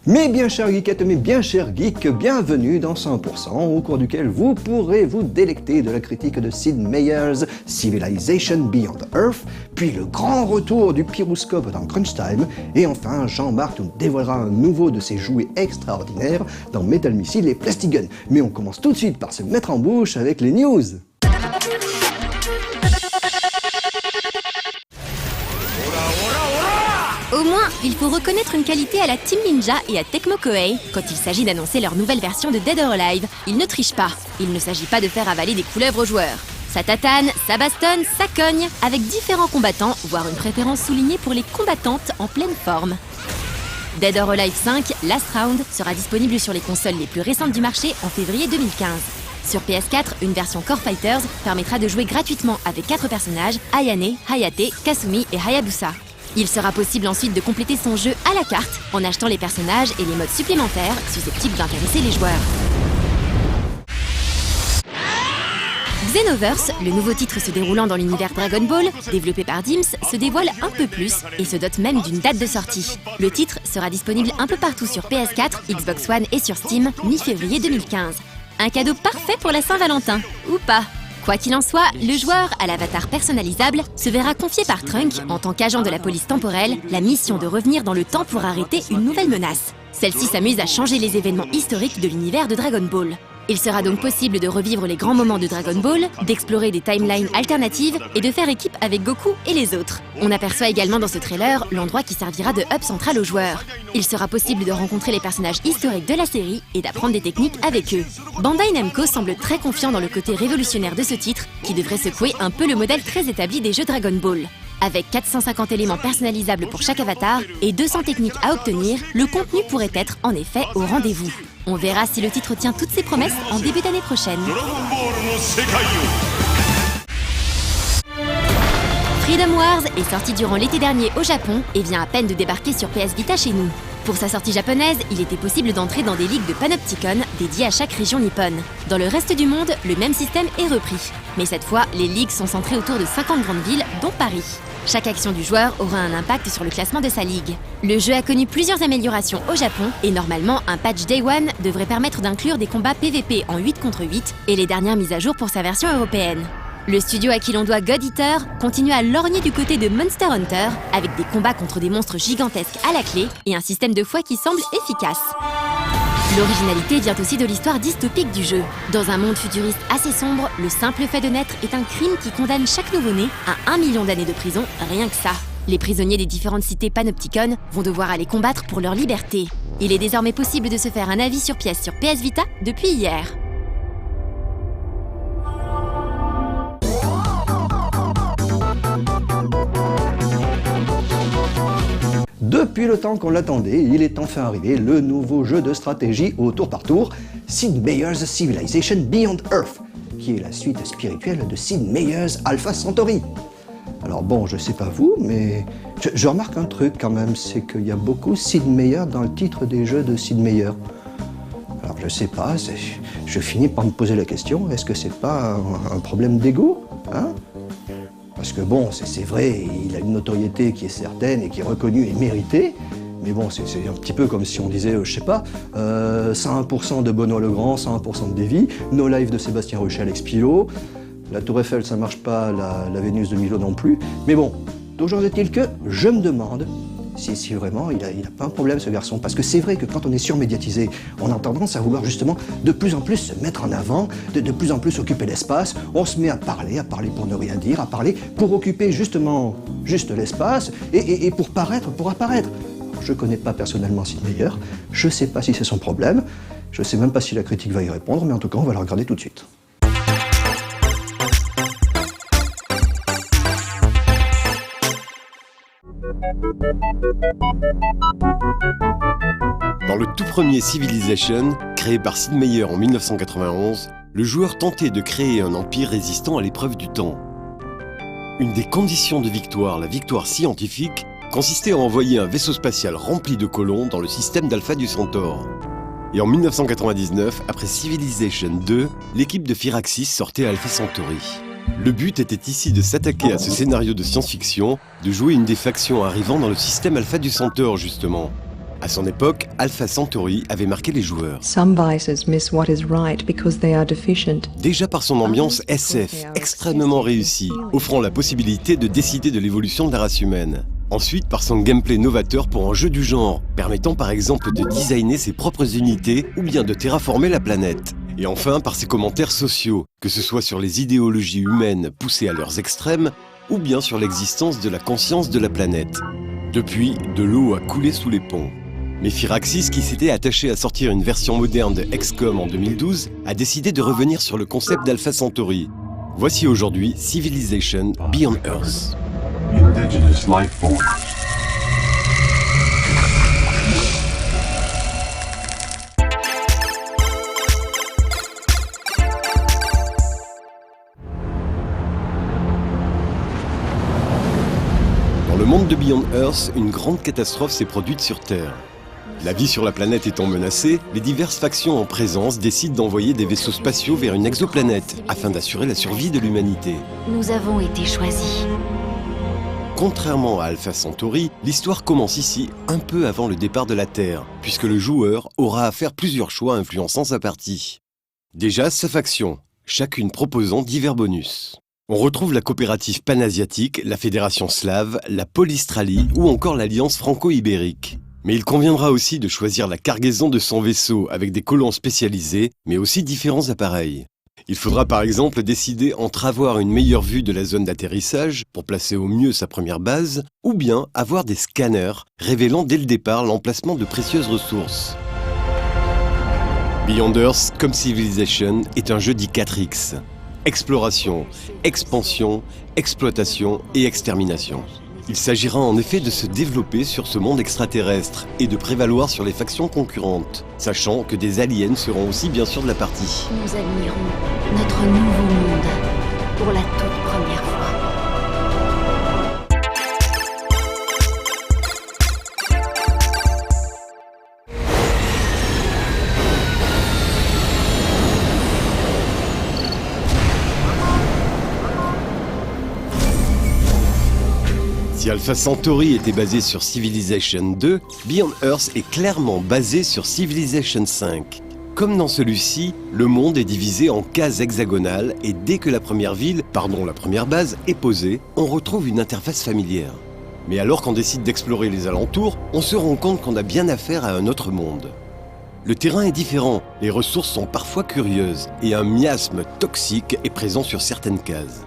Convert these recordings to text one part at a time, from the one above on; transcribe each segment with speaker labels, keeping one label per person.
Speaker 1: Mes bien chers geekettes, mes bien chers geeks, bienvenue dans 100%, au cours duquel vous pourrez vous délecter de la critique de Sid Meier's Civilization Beyond Earth, puis le grand retour du pyroscope dans Crunch Time, et enfin Jean-Marc nous dévoilera un nouveau de ses jouets extraordinaires dans Metal Missile et Plastic Gun. Mais on commence tout de suite par se mettre en bouche avec les news.
Speaker 2: Au moins, il faut reconnaître une qualité à la Team Ninja et à Tecmo Koei. Quand il s'agit d'annoncer leur nouvelle version de Dead or Alive, ils ne trichent pas. Il ne s'agit pas de faire avaler des couleuvres aux joueurs. Ça tatane, ça bastonne, ça cogne, avec différents combattants, voire une préférence soulignée pour les combattantes en pleine forme. Dead or Alive 5, Last Round, sera disponible sur les consoles les plus récentes du marché en février 2015. Sur PS4, une version Core Fighters permettra de jouer gratuitement avec 4 personnages, Ayane, Hayate, Kasumi et Hayabusa. Il sera possible ensuite de compléter son jeu à la carte en achetant les personnages et les modes supplémentaires susceptibles d'intéresser les joueurs. Xenoverse, le nouveau titre se déroulant dans l'univers Dragon Ball, développé par Dims, se dévoile un peu plus et se dote même d'une date de sortie. Le titre sera disponible un peu partout sur PS4, Xbox One et sur Steam, mi-février 2015. Un cadeau parfait pour la Saint-Valentin, ou pas. Quoi qu'il en soit, le joueur, à l'avatar personnalisable, se verra confier par Trunk, en tant qu'agent de la police temporelle, la mission de revenir dans le temps pour arrêter une nouvelle menace. Celle-ci s'amuse à changer les événements historiques de l'univers de Dragon Ball. Il sera donc possible de revivre les grands moments de Dragon Ball, d'explorer des timelines alternatives et de faire équipe avec Goku et les autres. On aperçoit également dans ce trailer l'endroit qui servira de hub central aux joueurs. Il sera possible de rencontrer les personnages historiques de la série et d'apprendre des techniques avec eux. Bandai Namco semble très confiant dans le côté révolutionnaire de ce titre, qui devrait secouer un peu le modèle très établi des jeux Dragon Ball. Avec 450 éléments personnalisables pour chaque avatar et 200 techniques à obtenir, le contenu pourrait être en effet au rendez-vous. On verra si le titre tient toutes ses promesses en début d'année prochaine. Freedom Wars est sorti durant l'été dernier au Japon et vient à peine de débarquer sur PS Vita chez nous. Pour sa sortie japonaise, il était possible d'entrer dans des ligues de Panopticon dédiées à chaque région nippone. Dans le reste du monde, le même système est repris. Mais cette fois, les ligues sont centrées autour de 50 grandes villes, dont Paris. Chaque action du joueur aura un impact sur le classement de sa ligue. Le jeu a connu plusieurs améliorations au Japon et normalement, un patch Day One devrait permettre d'inclure des combats PVP en 8 contre 8 et les dernières mises à jour pour sa version européenne. Le studio à qui l'on doit God Eater continue à lorgner du côté de Monster Hunter avec des combats contre des monstres gigantesques à la clé et un système de foi qui semble efficace. L'originalité vient aussi de l'histoire dystopique du jeu. Dans un monde futuriste assez sombre, le simple fait de naître est un crime qui condamne chaque nouveau-né à 1 million d'années de prison, rien que ça. Les prisonniers des différentes cités Panopticon vont devoir aller combattre pour leur liberté. Il est désormais possible de se faire un avis sur pièce sur PS Vita depuis hier.
Speaker 1: Depuis le temps qu'on l'attendait, il est enfin arrivé, le nouveau jeu de stratégie au tour par tour, Sid Meier's Civilization Beyond Earth, qui est la suite spirituelle de Sid Meier's Alpha Centauri. Alors bon, je sais pas vous, mais je remarque un truc quand même, c'est qu'il y a beaucoup Sid Meier dans le titre des jeux de Sid Meier. Alors je sais pas, je finis par me poser la question, est-ce que c'est pas un problème d'ego, hein? Parce que bon, c'est vrai, il a une notoriété qui est certaine et qui est reconnue et méritée, mais bon, c'est un petit peu comme si on disait, je sais pas, 101% de Benoît Legrand, 101% de Davy, No Life de Sébastien Rocher, Alex Pilot, la Tour Eiffel ça marche pas, la Vénus de Milo non plus, mais bon, toujours est-il que je me demande si vraiment il a pas un problème ce garçon, parce que c'est vrai que quand on est surmédiatisé, on a tendance à vouloir justement de plus en plus se mettre en avant, de plus en plus occuper l'espace, on se met à parler pour ne rien dire, à parler pour occuper justement juste l'espace et pour paraître, pour apparaître. Alors, je connais pas personnellement Sid Meier, je sais pas si c'est son problème, je sais même pas si la critique va y répondre, mais en tout cas on va la regarder tout de suite.
Speaker 3: Dans le tout premier Civilization, créé par Sid Meier en 1991, le joueur tentait de créer un empire résistant à l'épreuve du temps. Une des conditions de victoire, la victoire scientifique, consistait à envoyer un vaisseau spatial rempli de colons dans le système d'Alpha du Centaure. Et en 1999, après Civilization 2, l'équipe de Firaxis sortait Alpha Centauri. Le but était ici de s'attaquer à ce scénario de science-fiction, de jouer une des factions arrivant dans le système Alpha du Centaure justement. À son époque, Alpha Centauri avait marqué les joueurs.
Speaker 4: Some vices miss what is right because they are deficient.
Speaker 3: Déjà par son ambiance SF, extrêmement réussie, offrant la possibilité de décider de l'évolution de la race humaine. Ensuite, par son gameplay novateur pour un jeu du genre, permettant par exemple de designer ses propres unités ou bien de terraformer la planète. Et enfin, par ses commentaires sociaux, que ce soit sur les idéologies humaines poussées à leurs extrêmes, ou bien sur l'existence de la conscience de la planète. Depuis, de l'eau a coulé sous les ponts. Mais Firaxis, qui s'était attaché à sortir une version moderne de XCOM en 2012, a décidé de revenir sur le concept d'Alpha Centauri. Voici aujourd'hui Civilization Beyond Earth.
Speaker 5: Indigenous life forms.
Speaker 3: Dans le monde de Beyond Earth, une grande catastrophe s'est produite sur Terre. La vie sur la planète étant menacée, les diverses factions en présence décident d'envoyer des vaisseaux spatiaux vers une exoplanète afin d'assurer la survie de l'humanité.
Speaker 2: Nous avons été choisis.
Speaker 3: Contrairement à Alpha Centauri, l'histoire commence ici un peu avant le départ de la Terre, puisque le joueur aura à faire plusieurs choix influençant sa partie. Déjà, sa faction, chacune proposant divers bonus. On retrouve la coopérative panasiatique, la Fédération slave, la Polystralie ou encore l'Alliance franco-ibérique. Mais il conviendra aussi de choisir la cargaison de son vaisseau avec des colons spécialisés, mais aussi différents appareils. Il faudra par exemple décider entre avoir une meilleure vue de la zone d'atterrissage pour placer au mieux sa première base, ou bien avoir des scanners révélant dès le départ l'emplacement de précieuses ressources. Beyond Earth, comme Civilization, est un jeu dit 4X. Exploration, expansion, exploitation et extermination. Il s'agira en effet de se développer sur ce monde extraterrestre et de prévaloir sur les factions concurrentes, sachant que des aliens seront aussi bien sûr de la partie.
Speaker 2: Nous admirons notre nouveau monde pour la toute première fois.
Speaker 3: Si Alpha Centauri était basé sur Civilization 2, Beyond Earth est clairement basé sur Civilization 5. Comme dans celui-ci, le monde est divisé en cases hexagonales et dès que la première base est posée, on retrouve une interface familière. Mais alors qu'on décide d'explorer les alentours, on se rend compte qu'on a bien affaire à un autre monde. Le terrain est différent, les ressources sont parfois curieuses et un miasme toxique est présent sur certaines cases.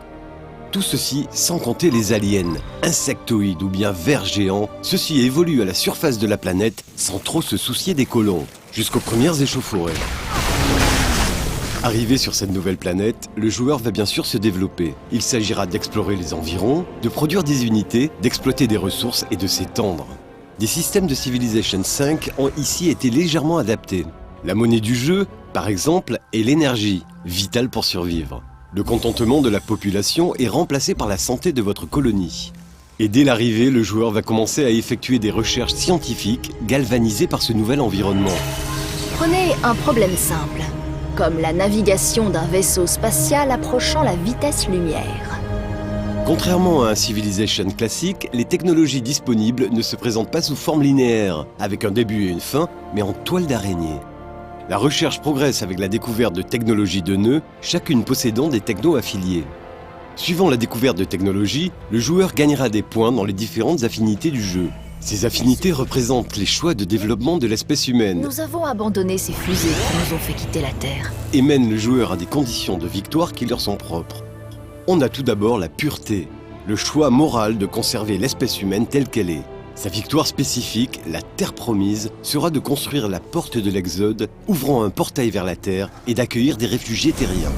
Speaker 3: Tout ceci sans compter les aliens, insectoïdes ou bien vers géants, ceux-ci évoluent à la surface de la planète sans trop se soucier des colons, jusqu'aux premières échauffourées. Arrivé sur cette nouvelle planète, le joueur va bien sûr se développer. Il s'agira d'explorer les environs, de produire des unités, d'exploiter des ressources et de s'étendre. Des systèmes de Civilization 5 ont ici été légèrement adaptés. La monnaie du jeu, par exemple, est l'énergie, vitale pour survivre. Le contentement de la population est remplacé par la santé de votre colonie. Et dès l'arrivée, le joueur va commencer à effectuer des recherches scientifiques galvanisées par ce nouvel environnement.
Speaker 6: Prenez un problème simple, comme la navigation d'un vaisseau spatial approchant la vitesse lumière.
Speaker 3: Contrairement à un Civilization classique, les technologies disponibles ne se présentent pas sous forme linéaire, avec un début et une fin, mais en toile d'araignée. La recherche progresse avec la découverte de technologies de nœuds, chacune possédant des technos affiliés. Suivant la découverte de technologies, le joueur gagnera des points dans les différentes affinités du jeu. Ces affinités représentent les choix de développement de l'espèce humaine
Speaker 6: Nous avons abandonné ces fusées qui nous ont fait quitter la Terre.
Speaker 3: et mènent le joueur à des conditions de victoire qui leur sont propres. On a tout d'abord la pureté, le choix moral de conserver l'espèce humaine telle qu'elle est. Sa victoire spécifique, la Terre promise, sera de construire la porte de l'Exode, ouvrant un portail vers la Terre et d'accueillir des réfugiés terriens.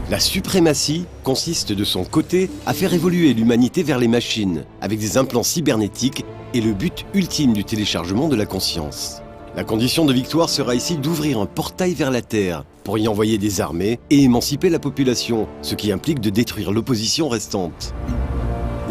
Speaker 3: La suprématie consiste de son côté à faire évoluer l'humanité vers les machines, avec des implants cybernétiques et le but ultime du téléchargement de la conscience. La condition de victoire sera ici d'ouvrir un portail vers la Terre, pour y envoyer des armées et émanciper la population, ce qui implique de détruire l'opposition restante.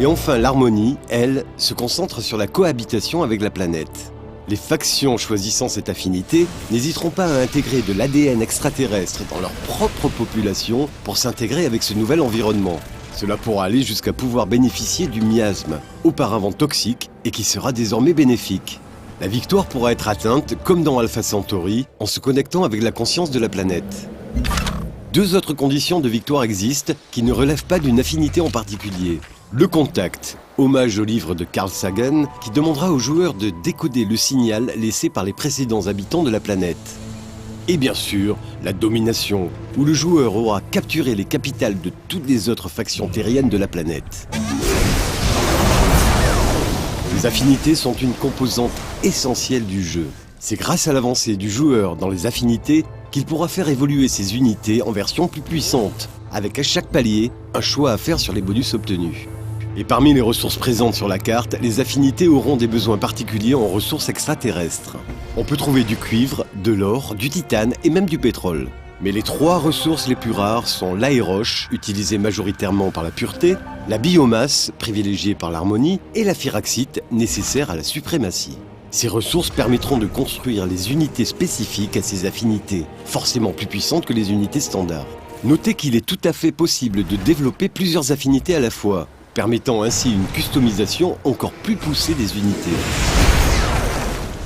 Speaker 3: Et enfin, l'harmonie, elle, se concentre sur la cohabitation avec la planète. Les factions choisissant cette affinité n'hésiteront pas à intégrer de l'ADN extraterrestre dans leur propre population pour s'intégrer avec ce nouvel environnement. Cela pourra aller jusqu'à pouvoir bénéficier du miasme, auparavant toxique et qui sera désormais bénéfique. La victoire pourra être atteinte, comme dans Alpha Centauri, en se connectant avec la conscience de la planète. Deux autres conditions de victoire existent qui ne relèvent pas d'une affinité en particulier. Le contact, hommage au livre de Carl Sagan, qui demandera aux joueurs de décoder le signal laissé par les précédents habitants de la planète. Et bien sûr, la domination, où le joueur aura capturé les capitales de toutes les autres factions terriennes de la planète. Les affinités sont une composante essentielle du jeu. C'est grâce à l'avancée du joueur dans les affinités qu'il pourra faire évoluer ses unités en version plus puissante, avec à chaque palier un choix à faire sur les bonus obtenus. Et parmi les ressources présentes sur la carte, les affinités auront des besoins particuliers en ressources extraterrestres. On peut trouver du cuivre, de l'or, du titane et même du pétrole. Mais les trois ressources les plus rares sont l'aéroche, utilisée majoritairement par la pureté, la biomasse, privilégiée par l'harmonie, et la fyraxite, nécessaire à la suprématie. Ces ressources permettront de construire les unités spécifiques à ces affinités, forcément plus puissantes que les unités standards. Notez qu'il est tout à fait possible de développer plusieurs affinités à la fois, permettant ainsi une customisation encore plus poussée des unités.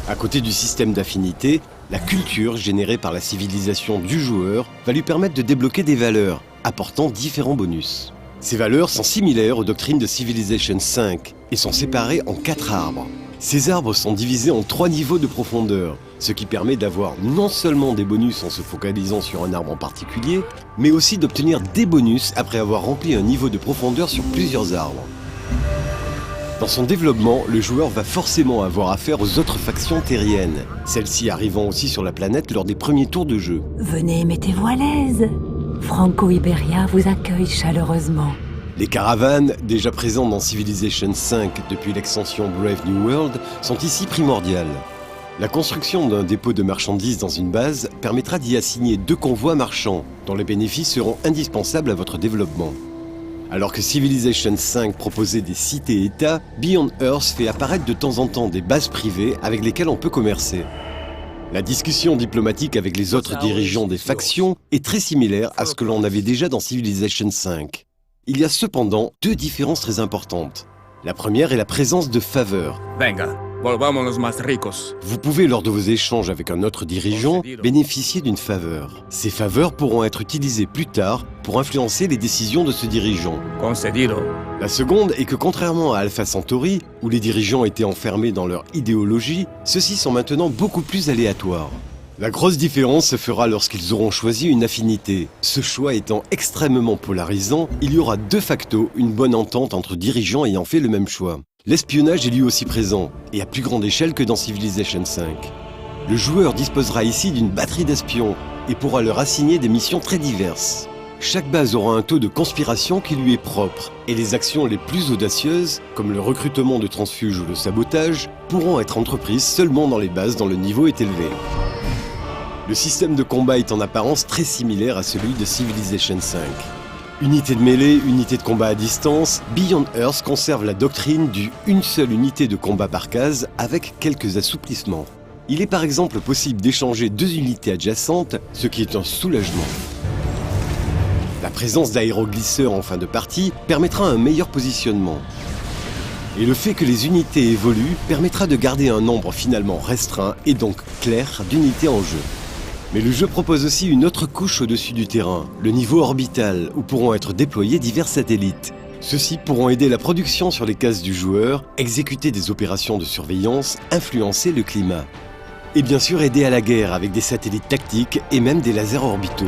Speaker 3: À côté du système d'affinités, la culture générée par la civilisation du joueur va lui permettre de débloquer des valeurs, apportant différents bonus. Ces valeurs sont similaires aux doctrines de Civilization V et sont séparées en 4 arbres. Ces arbres sont divisés en 3 niveaux de profondeur, ce qui permet d'avoir non seulement des bonus en se focalisant sur un arbre en particulier, mais aussi d'obtenir des bonus après avoir rempli un niveau de profondeur sur plusieurs arbres. Dans son développement, le joueur va forcément avoir affaire aux autres factions terriennes, celles-ci arrivant aussi sur la planète lors des premiers tours de jeu.
Speaker 7: Venez, mettez-vous à l'aise. Franco Iberia vous accueille chaleureusement.
Speaker 3: Les caravanes, déjà présentes dans Civilization V depuis l'extension Brave New World, sont ici primordiales. La construction d'un dépôt de marchandises dans une base permettra d'y assigner 2 convois marchands, dont les bénéfices seront indispensables à votre développement. Alors que Civilization V proposait des cités-États, Beyond Earth fait apparaître de temps en temps des bases privées avec lesquelles on peut commercer. La discussion diplomatique avec les autres dirigeants des factions est très similaire à ce que l'on avait déjà dans Civilization V. Il y a cependant 2 différences très importantes. La première est la présence de faveurs.
Speaker 8: Venga, volvámonos más ricos.
Speaker 3: Vous pouvez, lors de vos échanges avec un autre dirigeant, bénéficier d'une faveur. Ces faveurs pourront être utilisées plus tard pour influencer les décisions de ce dirigeant.
Speaker 8: Concedido.
Speaker 3: La seconde est que contrairement à Alpha Centauri, où les dirigeants étaient enfermés dans leur idéologie, ceux-ci sont maintenant beaucoup plus aléatoires. La grosse différence se fera lorsqu'ils auront choisi une affinité. Ce choix étant extrêmement polarisant, il y aura de facto une bonne entente entre dirigeants ayant fait le même choix. L'espionnage est lui aussi présent, et à plus grande échelle que dans Civilization V. Le joueur disposera ici d'une batterie d'espions, et pourra leur assigner des missions très diverses. Chaque base aura un taux de conspiration qui lui est propre, et les actions les plus audacieuses, comme le recrutement de transfuges ou le sabotage, pourront être entreprises seulement dans les bases dont le niveau est élevé. Le système de combat est en apparence très similaire à celui de Civilization V. Unité de mêlée, unité de combat à distance, Beyond Earth conserve la doctrine du une seule unité de combat par case avec quelques assouplissements. Il est par exemple possible d'échanger 2 unités adjacentes, ce qui est un soulagement. La présence d'aéroglisseurs en fin de partie permettra un meilleur positionnement. Et le fait que les unités évoluent permettra de garder un nombre finalement restreint et donc clair d'unités en jeu. Mais le jeu propose aussi une autre couche au-dessus du terrain, le niveau orbital, où pourront être déployés divers satellites. Ceux-ci pourront aider la production sur les cases du joueur, exécuter des opérations de surveillance, influencer le climat. Et bien sûr aider à la guerre avec des satellites tactiques et même des lasers orbitaux.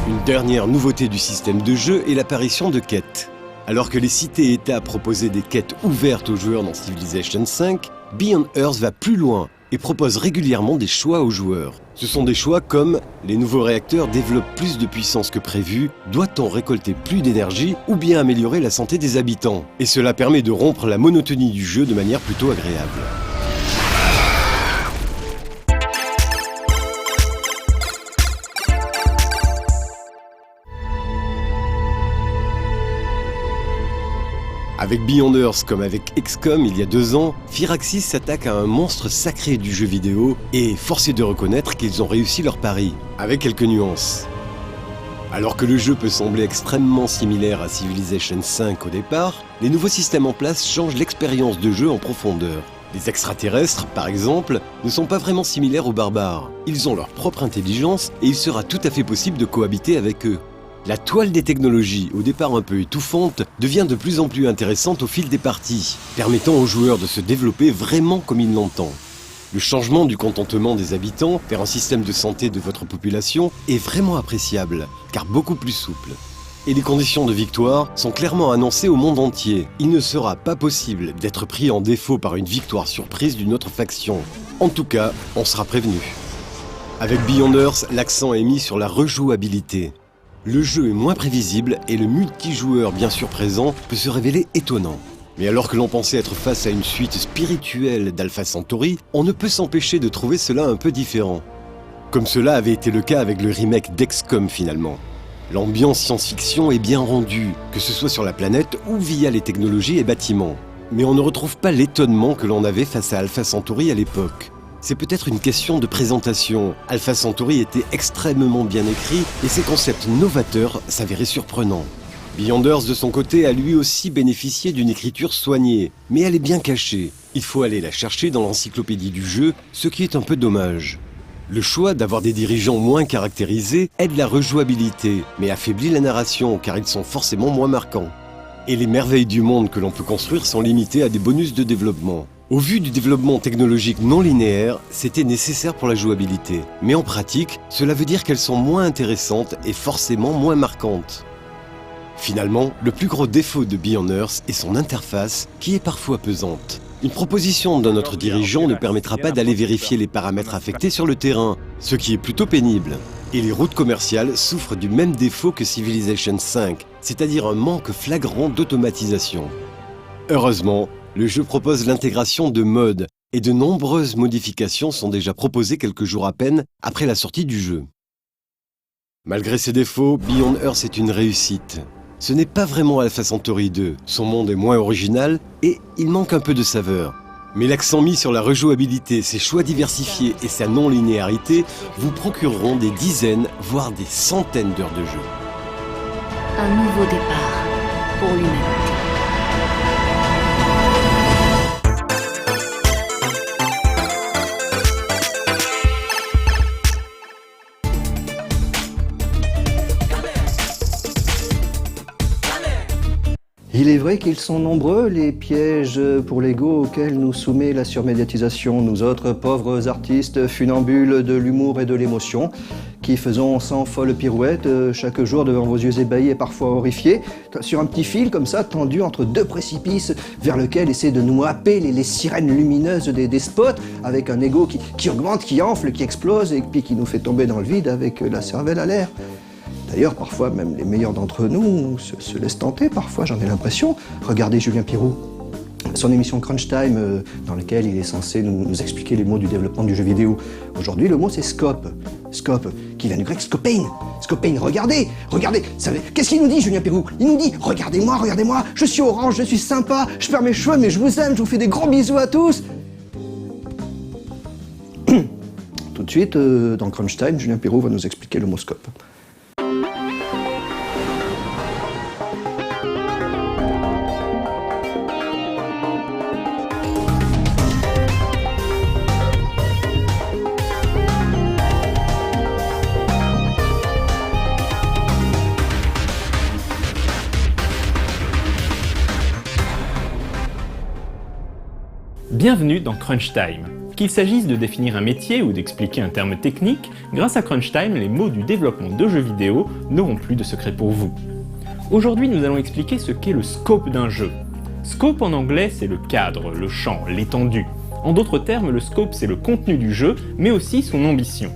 Speaker 3: Une dernière nouveauté du système de jeu est l'apparition de quêtes. Alors que les cités-États proposaient des quêtes ouvertes aux joueurs dans Civilization V, Beyond Earth va plus loin et propose régulièrement des choix aux joueurs. Ce sont des choix comme « Les nouveaux réacteurs développent plus de puissance que prévu, doit-on récolter plus d'énergie ou bien améliorer la santé des habitants ?» Et cela permet de rompre la monotonie du jeu de manière plutôt agréable. Avec Beyond Earth comme avec XCOM il y a 2 ans, Firaxis s'attaque à un monstre sacré du jeu vidéo et force est de reconnaître qu'ils ont réussi leur pari, avec quelques nuances. Alors que le jeu peut sembler extrêmement similaire à Civilization V au départ, les nouveaux systèmes en place changent l'expérience de jeu en profondeur. Les extraterrestres, par exemple, ne sont pas vraiment similaires aux barbares. Ils ont leur propre intelligence et il sera tout à fait possible de cohabiter avec eux. La toile des technologies, au départ un peu étouffante, devient de plus en plus intéressante au fil des parties, permettant aux joueurs de se développer vraiment comme ils l'entendent. Le changement du contentement des habitants vers un système de santé de votre population est vraiment appréciable, car beaucoup plus souple. Et les conditions de victoire sont clairement annoncées au monde entier. Il ne sera pas possible d'être pris en défaut par une victoire surprise d'une autre faction. En tout cas, on sera prévenu. Avec Beyond Earth, l'accent est mis sur la rejouabilité. Le jeu est moins prévisible et le multijoueur bien sûr présent peut se révéler étonnant. Mais alors que l'on pensait être face à une suite spirituelle d'Alpha Centauri, on ne peut s'empêcher de trouver cela un peu différent. Comme cela avait été le cas avec le remake d'XCOM finalement. L'ambiance science-fiction est bien rendue, que ce soit sur la planète ou via les technologies et bâtiments. Mais on ne retrouve pas l'étonnement que l'on avait face à Alpha Centauri à l'époque. C'est peut-être une question de présentation. Alpha Centauri était extrêmement bien écrit et ses concepts novateurs s'avéraient surprenants. Beyond Earth de son côté a lui aussi bénéficié d'une écriture soignée, mais elle est bien cachée. Il faut aller la chercher dans l'encyclopédie du jeu, ce qui est un peu dommage. Le choix d'avoir des dirigeants moins caractérisés aide la rejouabilité, mais affaiblit la narration car ils sont forcément moins marquants. Et les merveilles du monde que l'on peut construire sont limitées à des bonus de développement. Au vu du développement technologique non linéaire, c'était nécessaire pour la jouabilité. Mais en pratique, cela veut dire qu'elles sont moins intéressantes et forcément moins marquantes. Finalement, le plus gros défaut de Beyond Earth est son interface, qui est parfois pesante. Une proposition d'un autre dirigeant ne permettra pas d'aller vérifier les paramètres affectés sur le terrain, ce qui est plutôt pénible. Et les routes commerciales souffrent du même défaut que Civilization V, c'est-à-dire un manque flagrant d'automatisation. Heureusement, le jeu propose l'intégration de mods, et de nombreuses modifications sont déjà proposées quelques jours à peine après la sortie du jeu. Malgré ses défauts, Beyond Earth est une réussite. Ce n'est pas vraiment Alpha Centauri 2, son monde est moins original et il manque un peu de saveur. Mais l'accent mis sur la rejouabilité, ses choix diversifiés et sa non-linéarité vous procureront des dizaines, voire des centaines d'heures de jeu.
Speaker 6: Un nouveau départ pour l'humanité.
Speaker 1: Il est vrai qu'ils sont nombreux, les pièges pour l'ego auxquels nous soumet la surmédiatisation, nous autres pauvres artistes funambules de l'humour et de l'émotion, qui faisons 100 folles pirouettes chaque jour devant vos yeux ébahis et parfois horrifiés, sur un petit fil comme ça, tendu entre deux précipices, vers lequel essaient de nous happer les sirènes lumineuses des despotes, avec un ego qui augmente, qui enfle, qui explose, et puis qui nous fait tomber dans le vide avec la cervelle à l'air. D'ailleurs, parfois, même les meilleurs d'entre nous se laissent tenter, parfois, j'en ai l'impression. Regardez Julien Pirou, son émission Crunch Time, dans laquelle il est censé nous expliquer les mots du développement du jeu vidéo. Aujourd'hui, le mot c'est scope. Scope, qui vient du grec scopein. Scopein, regardez. Qu'est-ce qu'il nous dit, Julien Pirou? Il nous dit, regardez-moi, je suis orange, je suis sympa, je perds mes cheveux, mais je vous aime, je vous fais des gros bisous à tous. Tout de suite, dans Crunch Time, Julien Pirou va nous expliquer le mot scope.
Speaker 9: Bienvenue dans Crunch Time. Qu'il s'agisse de définir un métier ou d'expliquer un terme technique, grâce à Crunch Time, les mots du développement de jeux vidéo n'auront plus de secret pour vous. Aujourd'hui, nous allons expliquer ce qu'est le scope d'un jeu. Scope en anglais, c'est le cadre, le champ, l'étendue. En d'autres termes, le scope, c'est le contenu du jeu, mais aussi son ambition.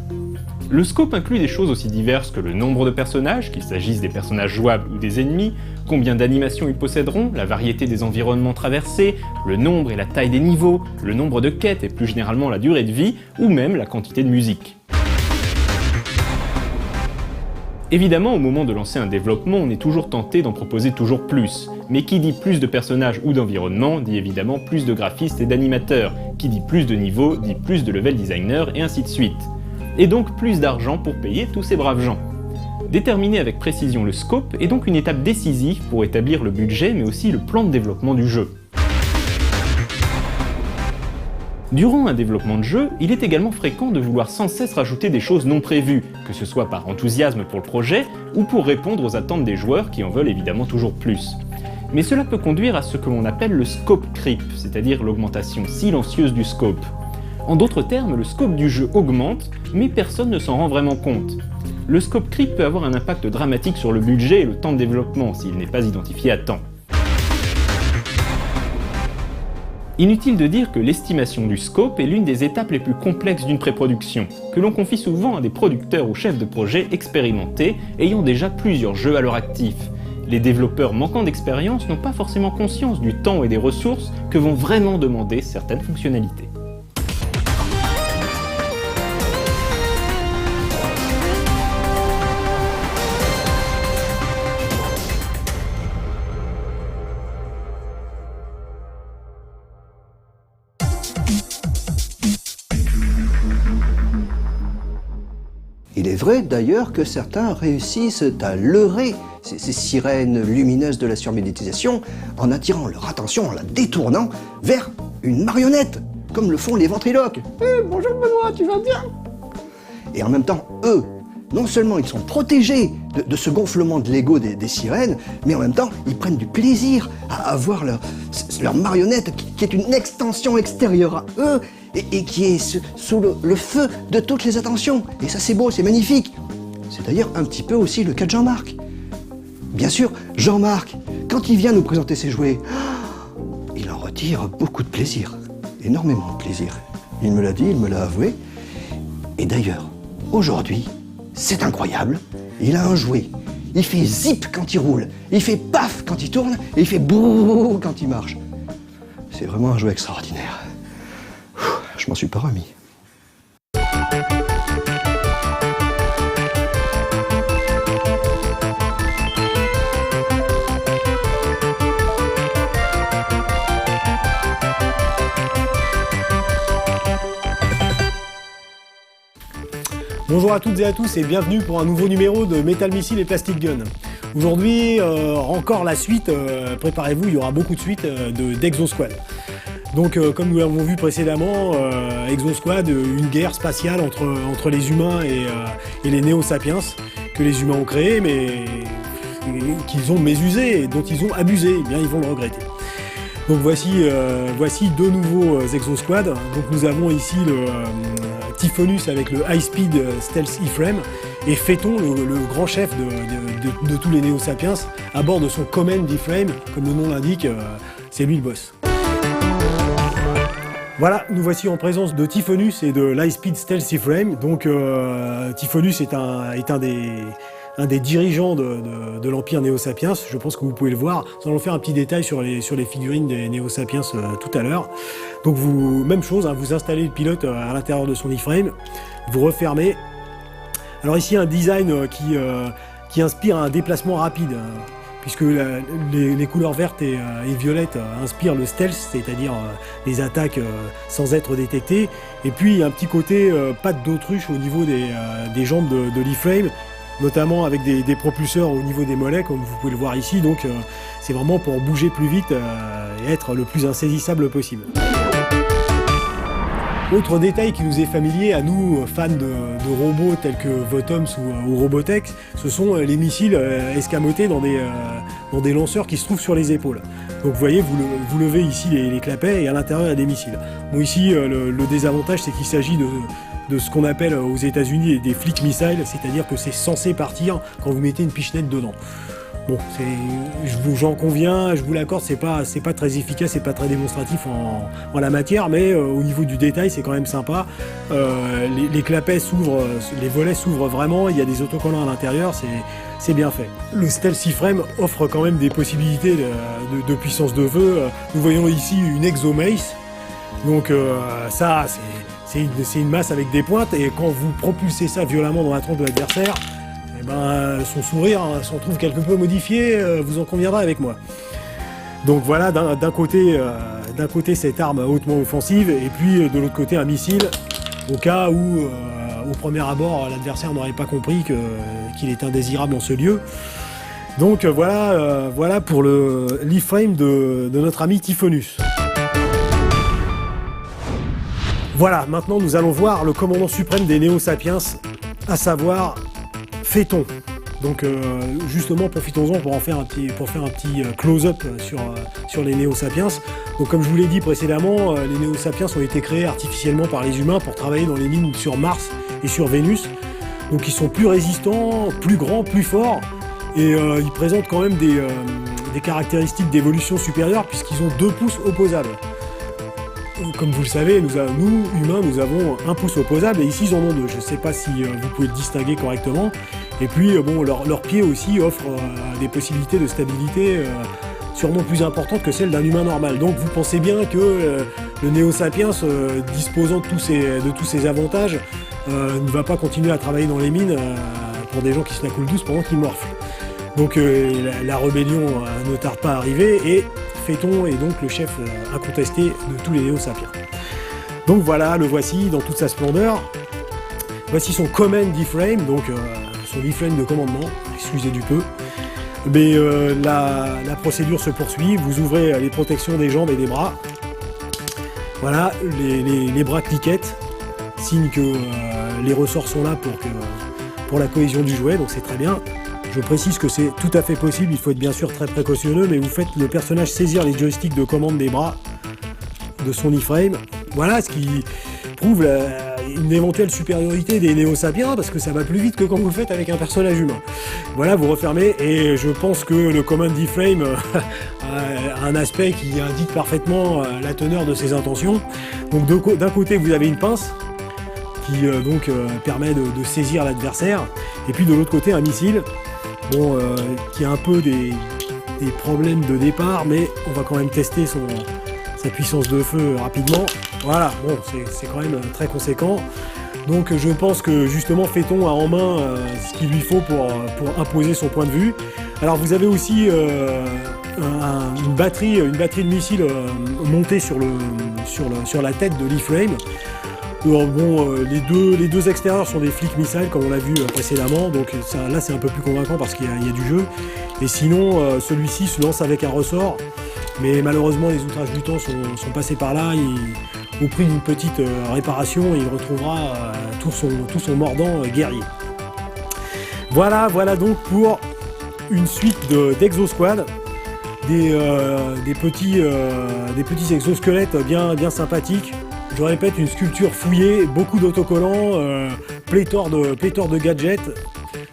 Speaker 9: Le scope inclut des choses aussi diverses que le nombre de personnages, qu'il s'agisse des personnages jouables ou des ennemis, combien d'animations ils posséderont, la variété des environnements traversés, le nombre et la taille des niveaux, le nombre de quêtes et plus généralement la durée de vie, ou même la quantité de musique. Évidemment, au moment de lancer un développement, on est toujours tenté d'en proposer toujours plus. Mais qui dit plus de personnages ou d'environnements, dit évidemment plus de graphistes et d'animateurs. Qui dit plus de niveaux, dit plus de level designers et ainsi de suite. Et donc plus d'argent pour payer tous ces braves gens. Déterminer avec précision le scope est donc une étape décisive pour établir le budget mais aussi le plan de développement du jeu. Durant un développement de jeu, il est également fréquent de vouloir sans cesse rajouter des choses non prévues, que ce soit par enthousiasme pour le projet ou pour répondre aux attentes des joueurs qui en veulent évidemment toujours plus. Mais cela peut conduire à ce que l'on appelle le scope creep, c'est-à-dire l'augmentation silencieuse du scope. En d'autres termes, le scope du jeu augmente, mais personne ne s'en rend vraiment compte. Le scope creep peut avoir un impact dramatique sur le budget et le temps de développement s'il n'est pas identifié à temps. Inutile de dire que l'estimation du scope est l'une des étapes les plus complexes d'une pré-production, que l'on confie souvent à des producteurs ou chefs de projet expérimentés ayant déjà plusieurs jeux à leur actif. Les développeurs manquant d'expérience n'ont pas forcément conscience du temps et des ressources que vont vraiment demander certaines fonctionnalités.
Speaker 1: Il est vrai d'ailleurs que certains réussissent à leurrer ces sirènes lumineuses de la surmédiatisation en attirant leur attention, en la détournant vers une marionnette, comme le font les ventriloques. Bonjour Benoît, tu vas bien? Et en même temps, eux, non seulement ils sont protégés de ce gonflement de l'ego des sirènes, mais en même temps, ils prennent du plaisir à avoir leur marionnette qui est une extension extérieure à eux et qui est sous le feu de toutes les attentions. Et ça c'est beau, c'est magnifique. C'est d'ailleurs un petit peu aussi le cas de Jean-Marc. Bien sûr, Jean-Marc, quand il vient nous présenter ses jouets, il en retire beaucoup de plaisir, énormément de plaisir. Il me l'a dit, il me l'a avoué. Et d'ailleurs, aujourd'hui, c'est incroyable, il a un jouet. Il fait zip quand il roule, il fait paf quand il tourne, et il fait bouh quand il marche. C'est vraiment un jouet extraordinaire. Je m'en suis pas remis.
Speaker 10: Bonjour à toutes et à tous et bienvenue pour un nouveau numéro de Metal Missile et Plastic Gun. Aujourd'hui, encore la suite, préparez-vous, il y aura beaucoup de suites d'Exosquad. Donc comme nous l'avons vu précédemment, Exosquad, une guerre spatiale entre les humains et les néo-sapiens que les humains ont créé, mais qu'ils ont mésusé et dont ils ont abusé, eh bien ils vont le regretter. Donc voici deux nouveaux Exosquad. Donc nous avons ici le Typhonus avec le High Speed Stealth E-Frame et Phaeton, le grand chef de tous les néo-sapiens, à bord de son Command E-Frame, comme le nom l'indique, c'est lui le boss. Voilà, nous voici en présence de Typhonus et de l'High Speed Stealth E-Frame. Donc Typhonus est un des dirigeants de l'Empire Néo-Sapiens, je pense que vous pouvez le voir. Nous allons faire un petit détail sur les figurines des Néo-Sapiens tout à l'heure. Donc même chose, hein, vous installez le pilote à l'intérieur de son E-Frame, vous refermez. Alors ici un design qui inspire un déplacement rapide, puisque les couleurs vertes et violettes inspirent le stealth, c'est-à-dire les attaques sans être détectées. Et puis un petit côté patte d'autruche au niveau des jambes de l'E-Frame, notamment avec des propulseurs au niveau des mollets, comme vous pouvez le voir ici. Donc c'est vraiment pour bouger plus vite et être le plus insaisissable possible. Autre détail qui nous est familier à nous, fans de robots tels que Votoms ou Robotech, ce sont les missiles escamotés dans des lanceurs qui se trouvent sur les épaules. Donc vous voyez, vous levez ici les clapets et à l'intérieur il y a des missiles. Bon ici, le désavantage c'est qu'il s'agit de ce qu'on appelle aux États-Unis des flick missiles, c'est-à-dire que c'est censé partir quand vous mettez une pichenette dedans. Bon, j'en conviens, je vous l'accorde, c'est pas très efficace, c'est pas très démonstratif en la matière, mais au niveau du détail, c'est quand même sympa. Les clapets s'ouvrent, les volets s'ouvrent vraiment, il y a des autocollants à l'intérieur, c'est bien fait. Le Stealth E-Frame offre quand même des possibilités de puissance de feu. Nous voyons ici une Exomace, donc ça, c'est une masse avec des pointes, et quand vous propulsez ça violemment dans la trompe de l'adversaire, son sourire s'en trouve quelque peu modifié, vous en conviendrez avec moi. Donc voilà, d'un côté cette arme hautement offensive, et puis de l'autre côté un missile, au cas où au premier abord, l'adversaire n'aurait pas compris qu'il est indésirable dans ce lieu. Donc voilà pour le l'e-frame de notre ami Typhonus. Voilà, maintenant nous allons voir le commandant suprême des Néo-Sapiens, à savoir Phaéton. Donc justement, profitons-en pour faire un petit close-up sur les Néo-Sapiens. Donc comme je vous l'ai dit précédemment, les Néo-Sapiens ont été créés artificiellement par les humains pour travailler dans les mines sur Mars et sur Vénus. Donc ils sont plus résistants, plus grands, plus forts, et ils présentent quand même des caractéristiques d'évolution supérieure puisqu'ils ont 2 pouces opposables. Comme vous le savez, nous humains, nous avons un pouce opposable et ici ils en ont 2. Je ne sais pas si vous pouvez le distinguer correctement. Et puis bon, leurs pieds aussi offrent des possibilités de stabilité sûrement plus importantes que celles d'un humain normal. Donc vous pensez bien que le Néo-Sapiens, disposant de tous ces avantages, ne va pas continuer à travailler dans les mines pour des gens qui se la coulent douce pendant qu'ils morflent. Donc la rébellion ne tarde pas à arriver et Phaéton est donc le chef incontesté de tous les Néo-Sapiens. Donc voilà, le voici dans toute sa splendeur. Voici son command e-frame, donc son e-frame de commandement, excusez du peu. Mais la procédure se poursuit, vous ouvrez les protections des jambes et des bras. Voilà, les bras cliquettent, signe que les ressorts sont là pour la cohésion du jouet, donc c'est très bien. Je précise que c'est tout à fait possible, il faut être bien sûr très précautionneux, mais vous faites le personnage saisir les joysticks de commande des bras de son e-frame. Voilà, ce qui prouve une éventuelle supériorité des Néo-Sapiens, parce que ça va plus vite que quand vous le faites avec un personnage humain. Voilà, vous refermez, et je pense que le command e-frame a un aspect qui indique parfaitement la teneur de ses intentions. Donc d'un côté, vous avez une pince, qui permet de saisir l'adversaire, et puis de l'autre côté, un missile, qui a un peu des problèmes de départ, mais on va quand même tester sa puissance de feu rapidement. Voilà, bon, c'est quand même très conséquent. Donc je pense que justement Phaéton a en main ce qu'il lui faut pour imposer son point de vue. Alors vous avez aussi une batterie de missiles montée sur la tête de l'e-frame. Les deux extérieurs sont des flics missiles comme on l'a vu précédemment, donc là c'est un peu plus convaincant parce qu'il y a du jeu. Et sinon celui-ci se lance avec un ressort, mais malheureusement les outrages du temps sont passés par là, au prix d'une petite réparation, et il retrouvera tout son mordant guerrier. Voilà donc pour une suite d'Exosquad, des petits exosquelettes bien sympathiques. Je répète, une sculpture fouillée, beaucoup d'autocollants, pléthore de gadgets.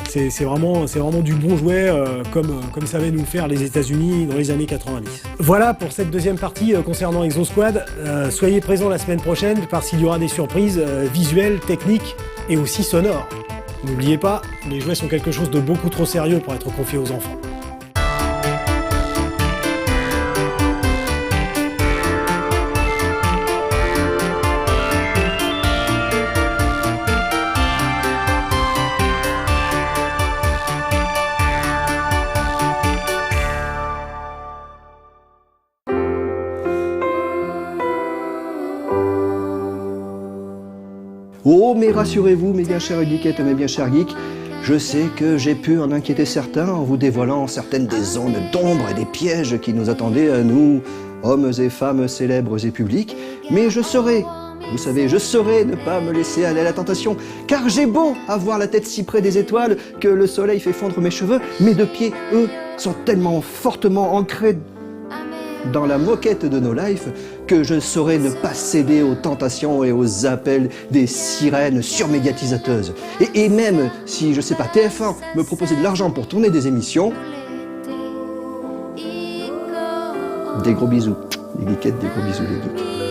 Speaker 10: C'est vraiment du bon jouet, comme savaient nous le faire les États-Unis dans les années 90. Voilà pour cette deuxième partie concernant Exosquad. Soyez présents la semaine prochaine parce qu'il y aura des surprises visuelles, techniques et aussi sonores. N'oubliez pas, les jouets sont quelque chose de beaucoup trop sérieux pour être confiés aux enfants.
Speaker 1: Oh, mais rassurez-vous, mes bien chers geekettes et mes bien chers geeks, je sais que j'ai pu en inquiéter certains en vous dévoilant certaines des zones d'ombre et des pièges qui nous attendaient à nous, hommes et femmes célèbres et publics, mais je saurai, vous savez, je saurai ne pas me laisser aller à la tentation, car j'ai beau avoir la tête si près des étoiles que le soleil fait fondre mes cheveux, mes deux pieds, eux, sont tellement fortement ancrés dans la moquette de nos lives que je saurais ne pas céder aux tentations et aux appels des sirènes surmédiatisateuses. Et même si, je sais pas, TF1 me proposait de l'argent pour tourner des émissions, des gros bisous, les geekettes, des gros bisous les geeks.